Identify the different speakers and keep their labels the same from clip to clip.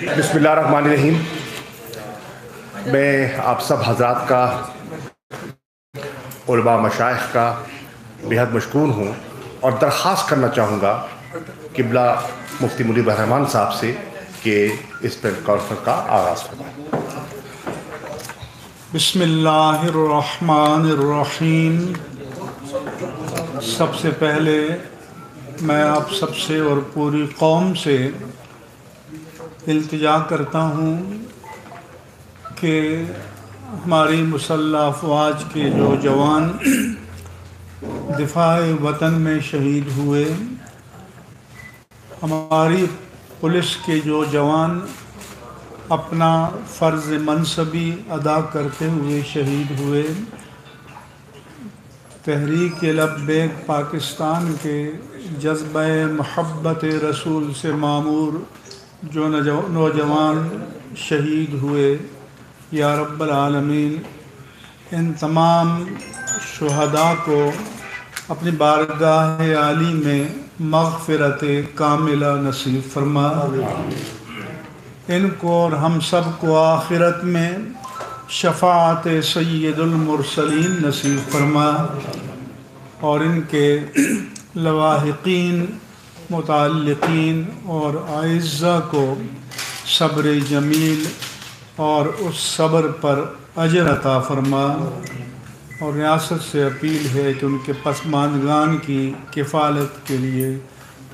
Speaker 1: بسم اللہ الرحمن الرحیم۔ میں آپ سب حضرات کا، علماء مشائخ کا بہت مشکور ہوں اور درخواست کرنا چاہوں گا قبلہ مفتی منیب الرحمان صاحب سے کہ اس پریس کانفرنس کا آغاز فرمائیں۔
Speaker 2: بسم اللہ الرحمن الرحیم۔ سب سے پہلے میں آپ سب سے اور پوری قوم سے التجا کرتا ہوں کہ ہماری مسلح افواج کے جو جوان دفاع وطن میں شہید ہوئے، ہماری پولیس کے جو جوان اپنا فرض منصبی ادا کرتے ہوئے شہید ہوئے، تحریک لبیک پاکستان کے جذبہ محبت رسول سے معمور جو نوجوان شہید ہوئے، یا رب العالمین ان تمام شہداء کو اپنی بارگاہ عالی میں مغفرت کاملہ نصیب فرما، ان کو اور ہم سب کو آخرت میں شفاعت سید المرسلین نصیب فرما، اور ان کے لواحقین، متعلقین اور اعزاء کو صبر جمیل اور اس صبر پر اجر عطا فرما، اور ریاست سے اپیل ہے کہ ان کے پسماندگان کی کفالت کے لیے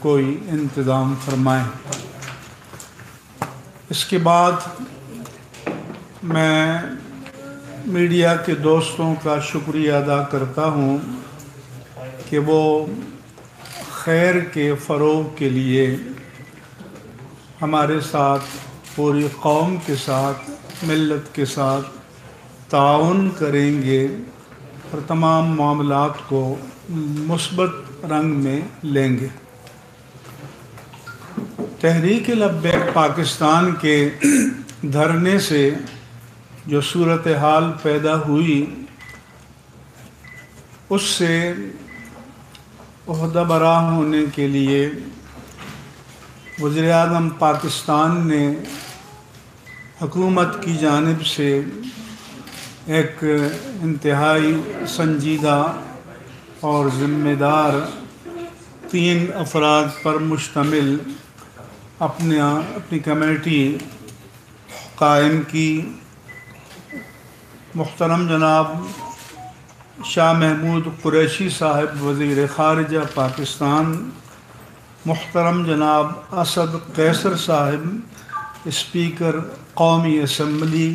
Speaker 2: کوئی انتظام فرمائیں۔ اس کے بعد میں میڈیا کے دوستوں کا شکریہ ادا کرتا ہوں کہ وہ خیر کے فروغ کے لیے ہمارے ساتھ، پوری قوم کے ساتھ، ملت کے ساتھ تعاون کریں گے اور تمام معاملات کو مثبت رنگ میں لیں گے۔ تحریک لبیک پاکستان کے دھرنے سے جو صورتحال پیدا ہوئی، اس سے عہدہ برا ہونے کے لیے وزیر اعظم پاکستان نے حکومت کی جانب سے ایک انتہائی سنجیدہ اور ذمہ دار 3 افراد پر مشتمل اپنی کمیٹی قائم کی۔ محترم جناب شاہ محمود قریشی صاحب وزیر خارجہ پاکستان، محترم جناب اسد قیصر صاحب اسپیکر قومی اسمبلی،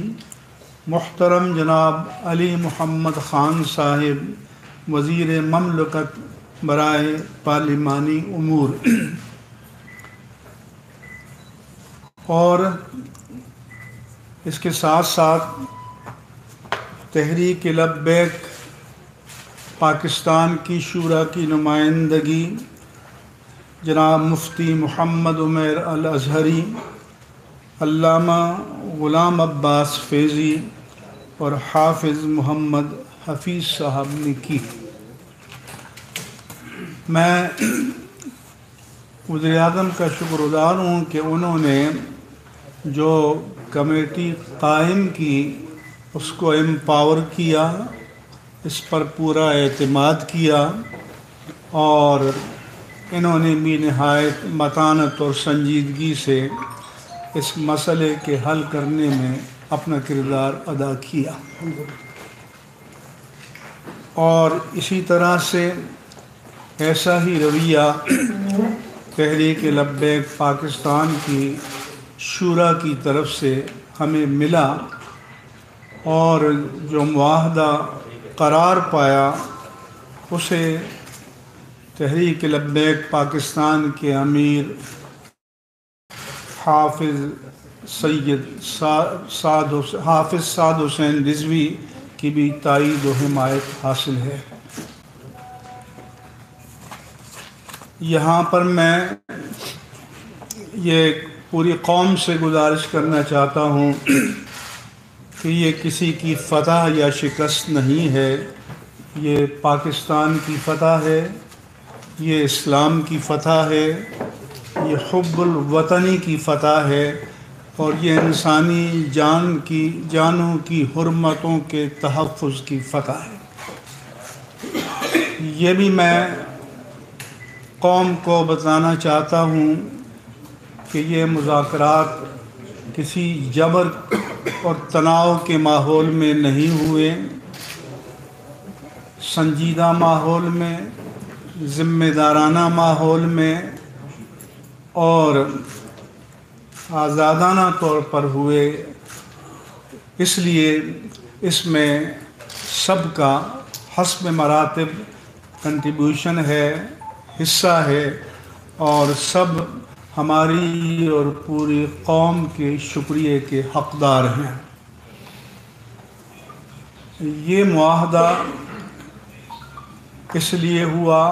Speaker 2: محترم جناب علی محمد خان صاحب وزیر مملکت برائے پارلیمانی امور، اور اس کے ساتھ ساتھ تحریک لبیک پاکستان کی شورا کی نمائندگی جناب مفتی محمد عمیر الازہری، علامہ غلام عباس فیضی اور حافظ محمد حفیظ صاحب نے کی۔ میں وزیر اعظم کا شکر گزار ہوں کہ انہوں نے جو کمیٹی قائم کی اس کو امپاور کیا، اس پر پورا اعتماد کیا، اور انہوں نے بھی نہایت متانت اور سنجیدگی سے اس مسئلے کے حل کرنے میں اپنا کردار ادا کیا، اور اسی طرح سے ایسا ہی رویہ تحریک لبیک پاکستان کی شورا کی طرف سے ہمیں ملا، اور جو معاہدہ قرار پایا اسے تحریک لبیک پاکستان کے امیر حافظ سعد حسین رضوی کی بھی تائید و حمایت حاصل ہے۔ یہاں پر میں یہ پوری قوم سے گزارش کرنا چاہتا ہوں کہ یہ کسی کی فتح یا شکست نہیں ہے، یہ پاکستان کی فتح ہے، یہ اسلام کی فتح ہے، یہ حب الوطنی کی فتح ہے، اور یہ انسانی جانوں کی حرمتوں کے تحفظ کی فتح ہے۔ یہ بھی میں قوم کو بتانا چاہتا ہوں کہ یہ مذاکرات کسی جبر اور تناؤ کے ماحول میں نہیں ہوئے، سنجیدہ ماحول میں، ذمہ دارانہ ماحول میں اور آزادانہ طور پر ہوئے۔ اس لیے اس میں سب کا حسب مراتب کنٹریبیوشن ہے، حصہ ہے، اور سب ہماری اور پوری قوم کے شکریہ کے حقدار ہیں۔ یہ معاہدہ اس لیے ہوا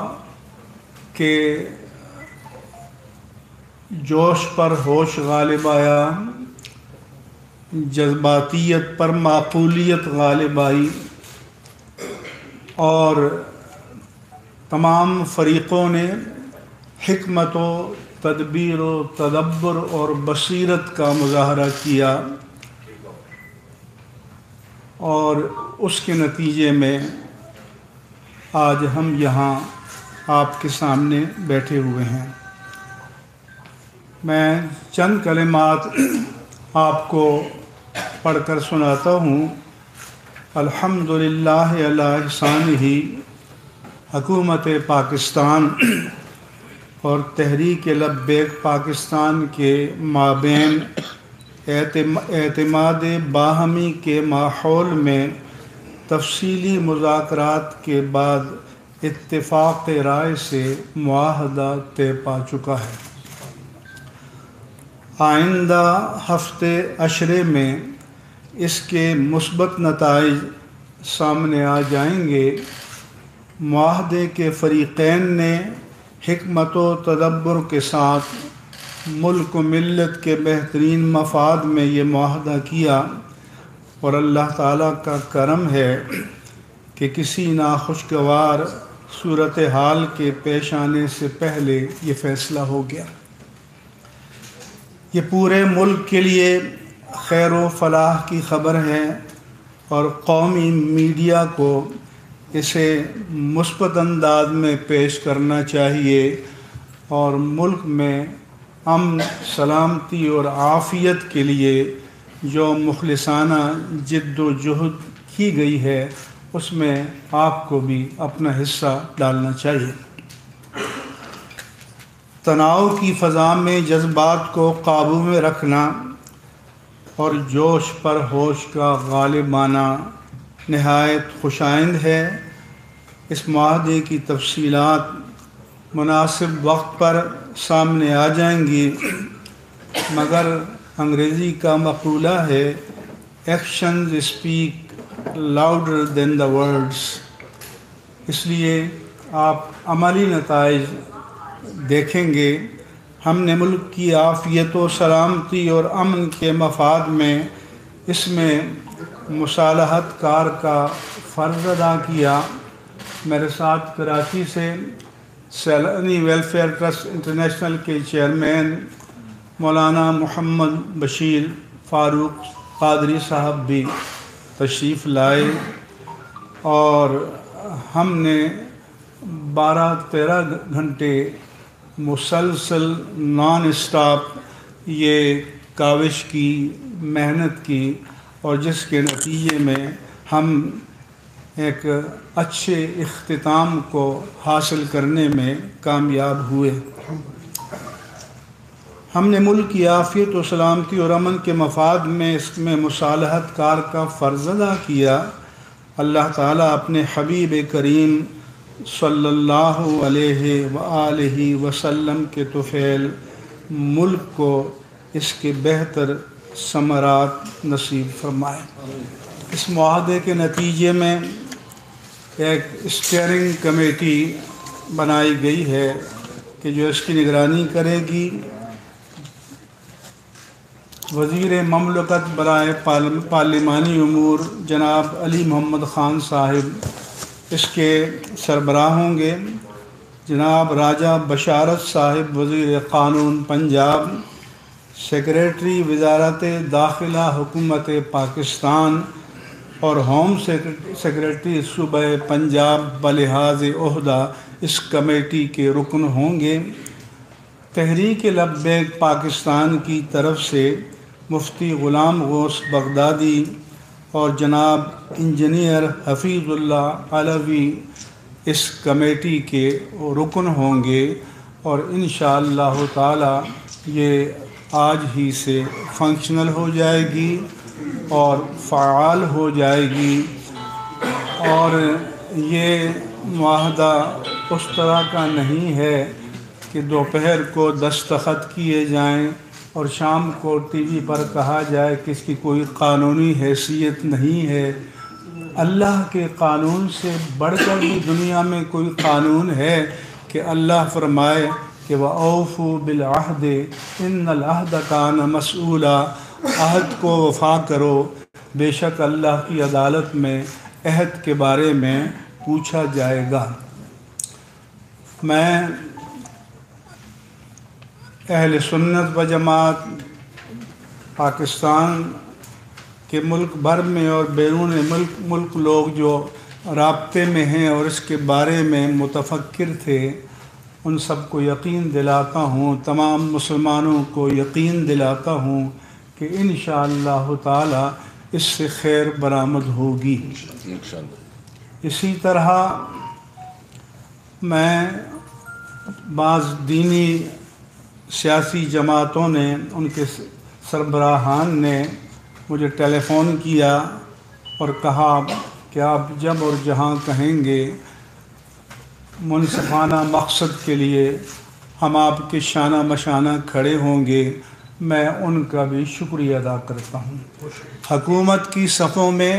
Speaker 2: کہ جوش پر ہوش غالب آیا، جذباتیت پر معقولیت غالب آئی، اور تمام فریقوں نے حکمت و تدبیر و تدبر اور بصیرت کا مظاہرہ کیا، اور اس کے نتیجے میں آج ہم یہاں آپ کے سامنے بیٹھے ہوئے ہیں۔ میں چند کلمات آپ کو پڑھ کر سناتا ہوں۔ الحمدللہ علی احسانہ، حکومت پاکستان اور تحریک لبیک پاکستان کے مابین اعتماد باہمی کے ماحول میں تفصیلی مذاکرات کے بعد اتفاق رائے سے معاہدہ طے پا چکا ہے۔ آئندہ ہفتے عشرے میں اس کے مثبت نتائج سامنے آ جائیں گے۔ معاہدے کے فریقین نے حکمت و تدبر کے ساتھ ملک و ملت کے بہترین مفاد میں یہ معاہدہ کیا، اور اللہ تعالیٰ کا کرم ہے کہ کسی ناخوشگوار صورتحال کے پیش آنے سے پہلے یہ فیصلہ ہو گیا۔ یہ پورے ملک کے لیے خیر و فلاح کی خبر ہے، اور قومی میڈیا کو اسے مثبت انداز میں پیش کرنا چاہیے، اور ملک میں امن، سلامتی اور عافیت کے لیے جو مخلصانہ جد و جہد کی گئی ہے اس میں آپ کو بھی اپنا حصہ ڈالنا چاہیے۔ تناؤ کی فضا میں جذبات کو قابو میں رکھنا اور جوش پر ہوش کا غالب آنا نہایت خوشائند ہے۔ اس معاہدے کی تفصیلات مناسب وقت پر سامنے آ جائیں گی، مگر انگریزی کا مقولہ ہے actions speak louder than the words. اس لیے آپ عملی نتائج دیکھیں گے۔ ہم نے ملک کی عافیت و سلامتی اور امن کے مفاد میں اس میں مصالحت کار کا فرض ادا کیا۔ میرے ساتھ کراچی سے سیلانی ویلفیئر ٹرسٹ انٹرنیشنل کے چیئرمین مولانا محمد بشیر فاروق قادری صاحب بھی تشریف لائے، اور ہم نے 12-13 گھنٹے مسلسل نان اسٹاپ یہ کاوش کی، محنت کی، اور جس کے نتیجے میں ہم ایک اچھے اختتام کو حاصل کرنے میں کامیاب ہوئے۔ ہم نے ملک کی عافیت و سلامتی اور امن کے مفاد میں اس میں مصالحت کار کا فرض ادا کیا۔ اللہ تعالیٰ اپنے حبیب کریم صلی اللہ علیہ وآلہ وسلم کے طفیل ملک کو اس کے بہتر ثمرات نصیب فرمائے۔ اس معاہدے کے نتیجے میں ایک اسٹیئرنگ کمیٹی بنائی گئی ہے کہ جو اس کی نگرانی کرے گی۔ وزیر مملکت برائے پارلیمانی امور جناب علی محمد خان صاحب اس کے سربراہ ہوں گے۔ جناب راجہ بشارت صاحب وزیر قانون پنجاب، سیکریٹری وزارت داخلہ حکومت پاکستان اور ہوم سیکریٹری صوبہ پنجاب بلحاظ عہدہ اس کمیٹی کے رکن ہوں گے۔ تحریک لبیک پاکستان کی طرف سے مفتی غلام غوث بغدادی اور جناب انجینئر حفیظ اللہ علوی اس کمیٹی کے رکن ہوں گے، اور انشاءاللہ تعالی یہ آج ہی سے فنکشنل ہو جائے گی اور فعال ہو جائے گی، اور یہ معاہدہ اس طرح کا نہیں ہے کہ دوپہر کو دستخط کیے جائیں اور شام کو ٹی وی پر کہا جائے کہ اس کی کوئی قانونی حیثیت نہیں ہے۔ اللہ کے قانون سے بڑھ کر بھی دنیا میں کوئی قانون ہے کہ اللہ فرمائے کہ وَأَوْفُوا بِالْعَهْدِ إِنَّ الْعَهْدَ كَانَ مَسْئُولًا، عہد کو وفا کرو، بے شک اللہ کی عدالت میں عہد کے بارے میں پوچھا جائے گا۔ میں اہل سنت و جماعت پاکستان کے ملک بھر میں اور بیرون ملک لوگ جو رابطے میں ہیں اور اس کے بارے میں متفکر تھے، ان سب کو یقین دلاتا ہوں، تمام مسلمانوں کو یقین دلاتا ہوں کہ انشاءاللہ تعالی اس سے خیر برآمد ہوگی۔ اسی طرح میں بعض دینی سیاسی جماعتوں نے، ان کے سربراہان نے مجھے ٹیلی فون کیا اور کہا کہ آپ جب اور جہاں کہیں گے منصفانہ مقصد کے لیے ہم آپ کے شانہ مشانہ کھڑے ہوں گے۔ میں ان کا بھی شکریہ ادا کرتا ہوں۔ حکومت کی صفوں میں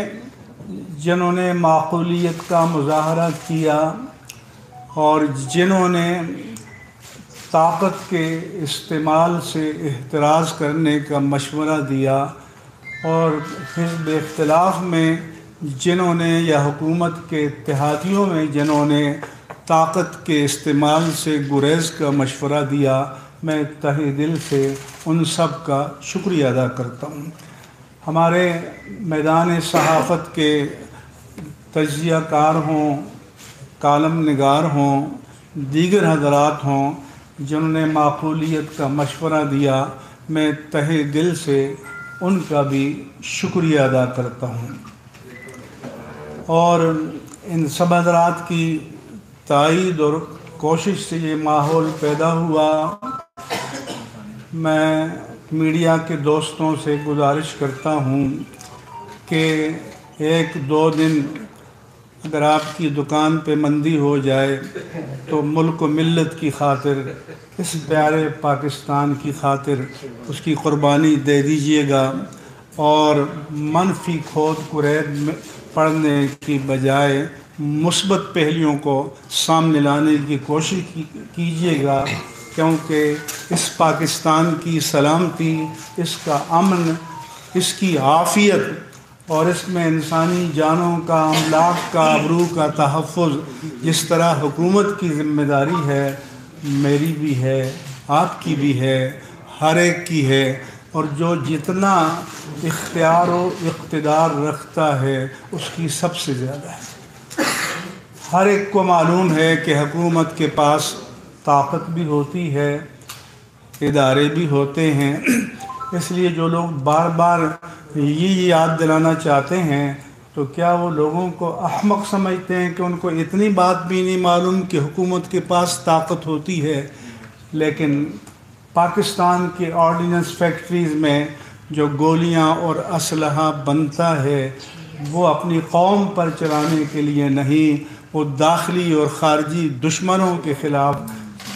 Speaker 2: جنہوں نے معقولیت کا مظاہرہ کیا اور جنہوں نے طاقت کے استعمال سے احتراز کرنے کا مشورہ دیا، اور حزب اختلاف میں جنہوں نے یا حکومت کے اتحادیوں میں جنہوں نے طاقت کے استعمال سے گریز کا مشورہ دیا، میں تہہ دل سے ان سب کا شکریہ ادا کرتا ہوں۔ ہمارے میدان صحافت کے تجزیہ کار ہوں، کالم نگار ہوں، دیگر حضرات ہوں جنہوں نے معقولیت کا مشورہ دیا، میں تہہ دل سے ان کا بھی شکریہ ادا کرتا ہوں۔ اور ان سب حضرات کی تائید اور کوشش سے یہ ماحول پیدا ہوا۔ میں میڈیا کے دوستوں سے گزارش کرتا ہوں کہ ایک دو دن اگر آپ کی دکان پہ مندی ہو جائے تو ملک و ملت کی خاطر، اس پیارے پاکستان کی خاطر اس کی قربانی دے دیجیے گا، اور منفی کھود کرید پڑھنے کی بجائے مثبت پہلوؤں کو سامنے لانے کی کوشش کیجیے گا، کیونکہ اس پاکستان کی سلامتی، اس کا امن، اس کی عافیت اور اس میں انسانی جانوں کا، املاک کا، آبرو کا تحفظ جس طرح حکومت کی ذمہ داری ہے، میری بھی ہے، آپ کی بھی ہے، ہر ایک کی ہے، اور جو جتنا اختیار و اقتدار رکھتا ہے اس کی سب سے زیادہ ہے۔ ہر ایک کو معلوم ہے کہ حکومت کے پاس طاقت بھی ہوتی ہے، ادارے بھی ہوتے ہیں، اس لیے جو لوگ بار بار یہ یاد دلانا چاہتے ہیں تو کیا وہ لوگوں کو احمق سمجھتے ہیں کہ ان کو اتنی بات بھی نہیں معلوم کہ حکومت کے پاس طاقت ہوتی ہے؟ لیکن پاکستان کے آرڈیننس فیکٹریز میں جو گولیاں اور اسلحہ بنتا ہے وہ اپنی قوم پر چلانے کے لیے نہیں، وہ داخلی اور خارجی دشمنوں کے خلاف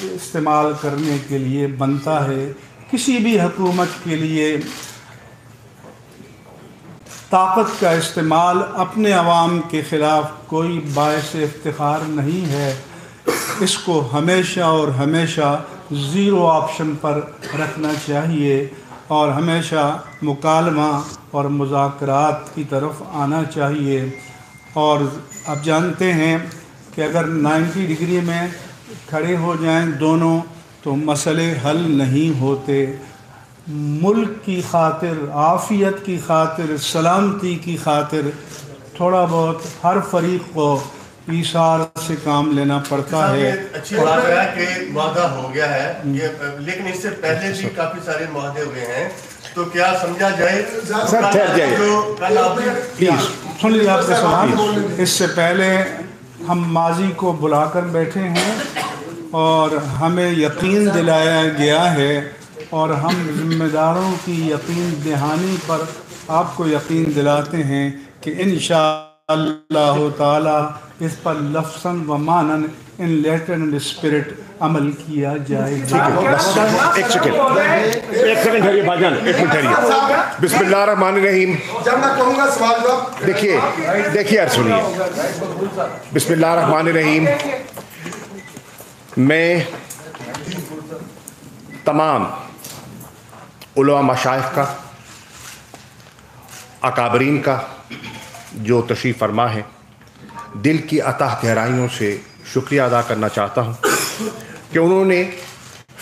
Speaker 2: استعمال کرنے کے لیے بنتا ہے۔ کسی بھی حکومت کے لیے طاقت کا استعمال اپنے عوام کے خلاف کوئی باعث افتخار نہیں ہے، اس کو ہمیشہ اور ہمیشہ زیرو آپشن پر رکھنا چاہیے، اور ہمیشہ مکالمہ اور مذاکرات کی طرف آنا چاہیے۔ اور آپ جانتے ہیں کہ اگر 90 ڈگری میں کھڑے ہو جائیں دونوں تو مسئلے حل نہیں ہوتے۔ ملک کی خاطر، عافیت کی خاطر، سلامتی کی خاطر تھوڑا بہت ہر فریق کو ایثار سے کام لینا پڑتا ہے۔
Speaker 3: اچھی بات ہے کہ معاہدہ ہو گیا ہے لیکن اس سے پہلے بھی کافی سارے معاہدے ہوئے ہیں، تو کیا سمجھا جائے
Speaker 1: سر ٹھہر جائیے
Speaker 2: پلیز سن لیجیے آپ کا سوال۔ اس سے پہلے ہم ماضی کو بلا کر بیٹھے ہیں اور ہمیں یقین دلایا گیا ہے اور ہم ذمہ داروں کی یقین دہانی پر آپ کو یقین دلاتے ہیں کہ انشاءاللہ تعالی اس پر لفظاً و معناً ان لیٹر اینڈ اسپرٹ عمل کیا جائے گا۔
Speaker 1: ایک سیکنڈ ٹھہریے بھائی جان، ایک منٹ ٹھہریے۔ بسم اللہ الرحمن الرحیم۔
Speaker 4: جب میں کہوں گا سوال جواب
Speaker 1: دیکھیے یار سنیے، بسم اللہ الرحمن الرحیم۔ میں تمام علماء مشائخ کا، اکابرین کا جو تشریف فرما ہے، دل کی اتح گہرائیوں سے شکریہ ادا کرنا چاہتا ہوں کہ انہوں نے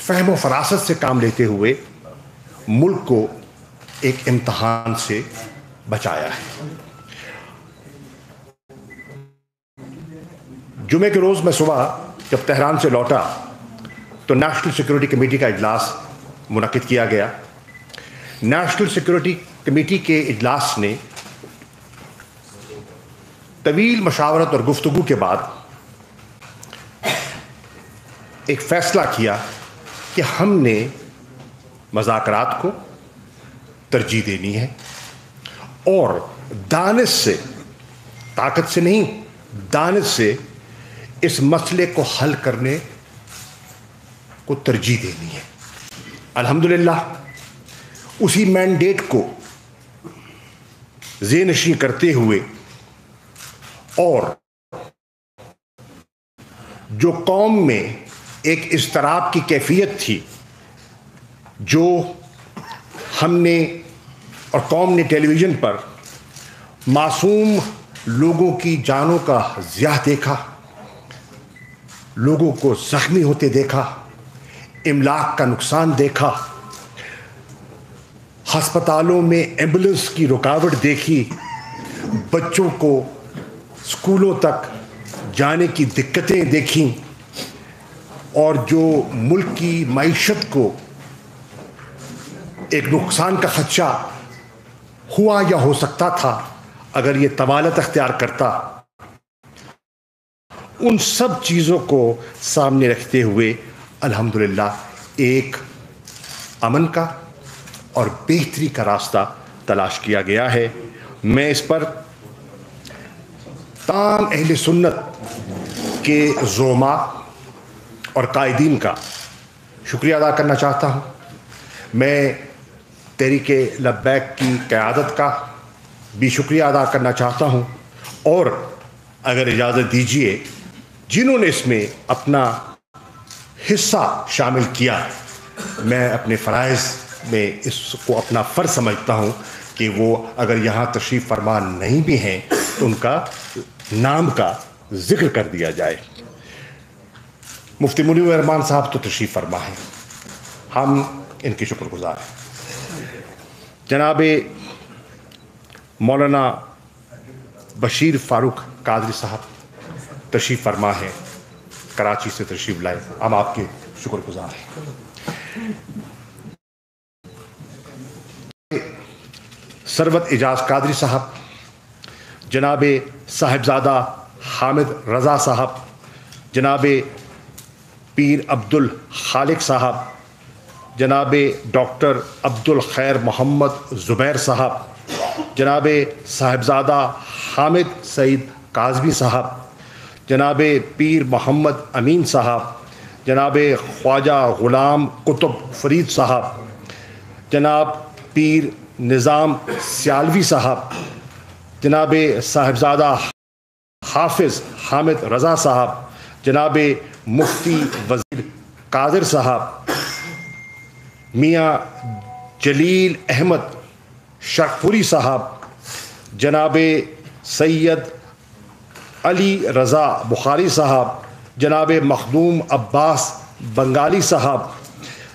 Speaker 1: فہم و فراست سے کام لیتے ہوئے ملک کو ایک امتحان سے بچایا ہے۔ جمعے کے روز میں صبح جب تہران سے لوٹا تو نیشنل سیکورٹی کمیٹی کا اجلاس منعقد کیا گیا۔ نیشنل سیکورٹی کمیٹی کے اجلاس نے طویل مشاورت اور گفتگو کے بعد ایک فیصلہ کیا کہ ہم نے مذاکرات کو ترجیح دینی ہے اور دانش سے، طاقت سے نہیں، دانش سے اس مسئلے کو حل کرنے کو ترجیح دینی ہے۔ الحمدللہ اسی مینڈیٹ کو ذہن نشین کرتے ہوئے اور جو قوم میں ایک اضطراب کی کیفیت تھی جو ہم نے اور قوم نے ٹیلی ویژن پر معصوم لوگوں کی جانوں کا ضیاع دیکھا، لوگوں کو زخمی ہوتے دیکھا، املاک کا نقصان دیکھا، ہسپتالوں میں ایمبولینس کی رکاوٹ دیکھی، بچوں کو اسکولوں تک جانے کی دقتیں دیکھیں، اور جو ملک کی معیشت کو ایک نقصان کا خدشہ ہوا یا ہو سکتا تھا اگر یہ طوالت اختیار کرتا، ان سب چیزوں کو سامنے رکھتے ہوئے الحمدللہ ایک امن کا اور بہتری کا راستہ تلاش کیا گیا ہے۔ میں اس پر تمام اہل سنت کے زعماء اور قائدین کا شکریہ ادا کرنا چاہتا ہوں۔ میں تحریک لبیک کی قیادت کا بھی شکریہ ادا کرنا چاہتا ہوں، اور اگر اجازت دیجیے جنہوں نے اس میں اپنا حصہ شامل کیا، میں اپنے فرائض میں اس کو اپنا فرض سمجھتا ہوں کہ وہ اگر یہاں تشریف فرما نہیں بھی ہیں تو ان کا نام کا ذکر کر دیا جائے۔ مفتی منیر الرحمان صاحب تو تشریف فرما ہیں، ہم ان کے شکر گزار ہیں۔ جناب مولانا بشیر فاروق قادری صاحب تشریف فرما ہیں، کراچی سے تشریف لائے، ہم آپ کے شکر گزار ہیں۔ سروت اعجاز قادری صاحب، جناب صاحبزادہ حامد رضا صاحب، جناب پیر عبد الخالق صاحب، جناب ڈاکٹر عبد الخیر محمد زبیر صاحب، جناب صاحبزادہ حامد سعید کاظمی صاحب، جناب پیر محمد امین صاحب، جناب خواجہ غلام قطب فرید صاحب، جناب پیر نظام سیالوی صاحب، جناب صاحبزادہ حافظ حامد رضا صاحب، جناب مفتی وزیر قادر صاحب، میاں جلیل احمد شرقپوری صاحب، جناب سید علی رضا بخاری صاحب، جناب مخدوم عباس بنگالی صاحب،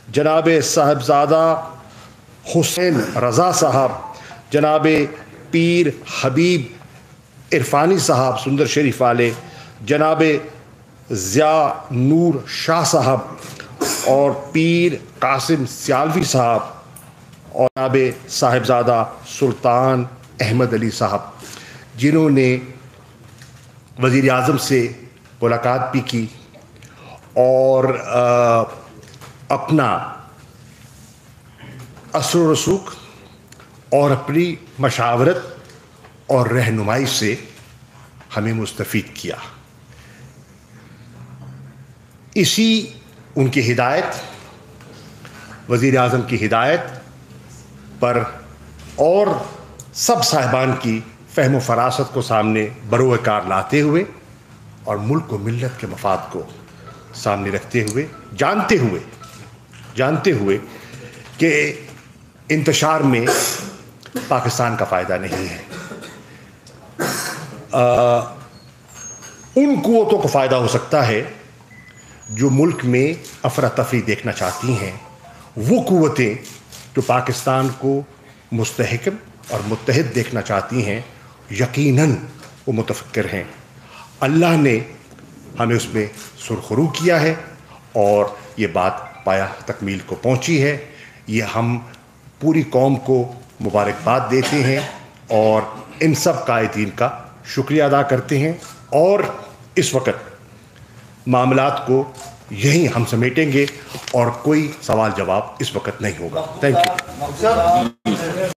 Speaker 1: جناب صاحبزادہ حسین رضا صاحب, جناب پیر حبیب عرفانی صاحب سندر شریف والے, جناب ضیاء نور شاہ صاحب اور پیر قاسم سیالوی صاحب اور جناب صاحبزادہ سلطان احمد علی صاحب, جنہوں نے وزیر اعظم سے ملاقات بھی کی اور اپنا اثر و رسوخ اور اپنی مشاورت اور رہنمائی سے ہمیں مستفید کیا. اسی ان کی ہدایت, وزیر اعظم کی ہدایت پر اور سب صاحبان کی فہم و فراست کو سامنے بروئے کار لاتے ہوئے اور ملک و ملت کے مفاد کو سامنے رکھتے ہوئے, جانتے ہوئے کہ انتشار میں پاکستان کا فائدہ نہیں ہے, ان قوتوں کو فائدہ ہو سکتا ہے جو ملک میں افراتفری دیکھنا چاہتی ہیں, وہ قوتیں جو پاکستان کو مستحکم اور متحد دیکھنا چاہتی ہیں یقیناً وہ متفکر ہیں. اللہ نے ہمیں اس میں سرخرو کیا ہے اور یہ بات پایا تکمیل کو پہنچی ہے. یہ ہم پوری قوم کو مبارکباد دیتے ہیں اور ان سب قائدین کا شکریہ ادا کرتے ہیں, اور اس وقت معاملات کو یہیں ہم سمیٹیں گے اور کوئی سوال جواب اس وقت نہیں ہوگا. Thank you.